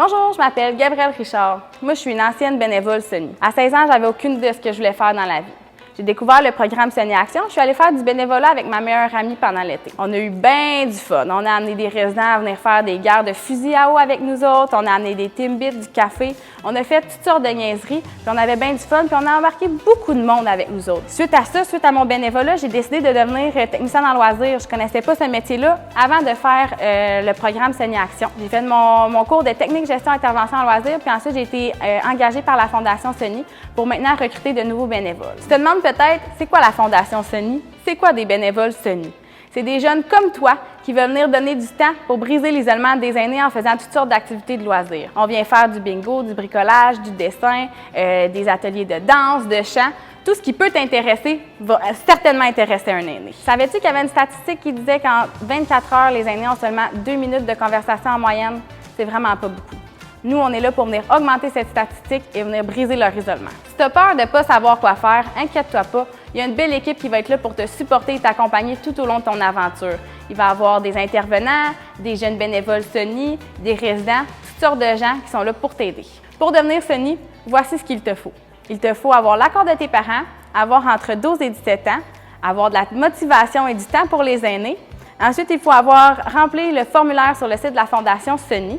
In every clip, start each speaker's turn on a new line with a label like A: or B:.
A: Bonjour, je m'appelle Gabrielle Richard. Moi, je suis une ancienne bénévole Sony. À 16 ans, j'avais aucune idée de ce que je voulais faire dans la vie. J'ai découvert le programme Sony Action. Je suis allée faire du bénévolat avec ma meilleure amie pendant l'été. On a eu bien du fun. On a amené des résidents à venir faire des guerres de fusil à eau avec nous autres. On a amené des Timbits, du café. On a fait toutes sortes de niaiseries. Puis on avait bien du fun. Puis on a embarqué beaucoup de monde avec nous autres. Suite à ça, suite à mon bénévolat, j'ai décidé de devenir technicienne en loisirs. Je connaissais pas ce métier-là avant de faire le programme Sony Action. J'ai fait mon cours de technique gestion intervention en loisirs. Puis ensuite, j'ai été engagée par la Fondation Sony pour maintenant recruter de nouveaux bénévoles. Tu te demandes peut-être, c'est quoi la Fondation Sony? C'est quoi des bénévoles Sony? C'est des jeunes comme toi qui veulent venir donner du temps pour briser l'isolement des aînés en faisant toutes sortes d'activités de loisirs. On vient faire du bingo, du bricolage, du dessin, des ateliers de danse, de chant. Tout ce qui peut t'intéresser va certainement intéresser un aîné. Savais-tu qu'il y avait une statistique qui disait qu'en 24 heures, les aînés ont seulement 2 minutes de conversation en moyenne? C'est vraiment pas beaucoup. Nous, on est là pour venir augmenter cette statistique et venir briser leur isolement. Si tu as peur de ne pas savoir quoi faire, inquiète-toi pas. Il y a une belle équipe qui va être là pour te supporter et t'accompagner tout au long de ton aventure. Il va y avoir des intervenants, des jeunes bénévoles Sony, des résidents, toutes sortes de gens qui sont là pour t'aider. Pour devenir Sony, voici ce qu'il te faut. Il te faut avoir l'accord de tes parents, avoir entre 12 et 17 ans, avoir de la motivation et du temps pour les aînés. Ensuite, il faut avoir rempli le formulaire sur le site de la Fondation Sony.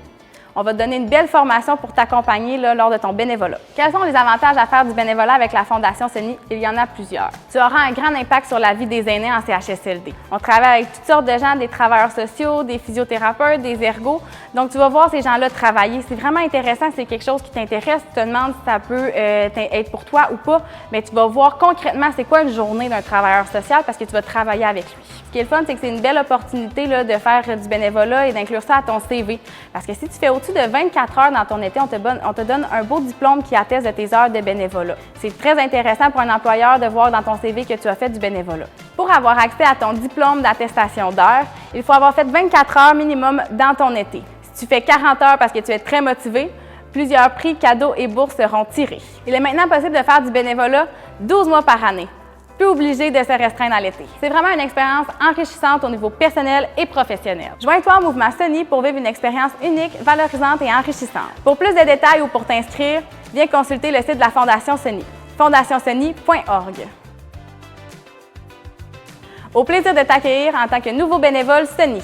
A: On va te donner une belle formation pour t'accompagner lors de ton bénévolat. Quels sont les avantages à faire du bénévolat avec la Fondation Sony? Il y en a plusieurs. Tu auras un grand impact sur la vie des aînés en CHSLD. On travaille avec toutes sortes de gens, des travailleurs sociaux, des physiothérapeutes, des ergos. Donc, tu vas voir ces gens-là travailler. C'est vraiment intéressant, c'est quelque chose qui t'intéresse. Tu te demandes si ça peut être pour toi ou pas, mais tu vas voir concrètement c'est quoi une journée d'un travailleur social parce que tu vas travailler avec lui. Ce qui est le fun, c'est que c'est une belle opportunité là, de faire du bénévolat et d'inclure ça à ton CV. Parce que si tu fais au-dessus de 24 heures dans ton été, on te donne un beau diplôme qui atteste de tes heures de bénévolat. C'est très intéressant pour un employeur de voir dans ton CV que tu as fait du bénévolat. Pour avoir accès à ton diplôme d'attestation d'heures, il faut avoir fait 24 heures minimum dans ton été. Si tu fais 40 heures parce que tu es très motivé, plusieurs prix, cadeaux et bourses seront tirés. Il est maintenant possible de faire du bénévolat 12 mois par année. Plus obligé de se restreindre à l'été. C'est vraiment une expérience enrichissante au niveau personnel et professionnel. Joins-toi au mouvement Sony pour vivre une expérience unique, valorisante et enrichissante. Pour plus de détails ou pour t'inscrire, viens consulter le site de la Fondation Sony, fondationsony.org. Au plaisir de t'accueillir en tant que nouveau bénévole Sony.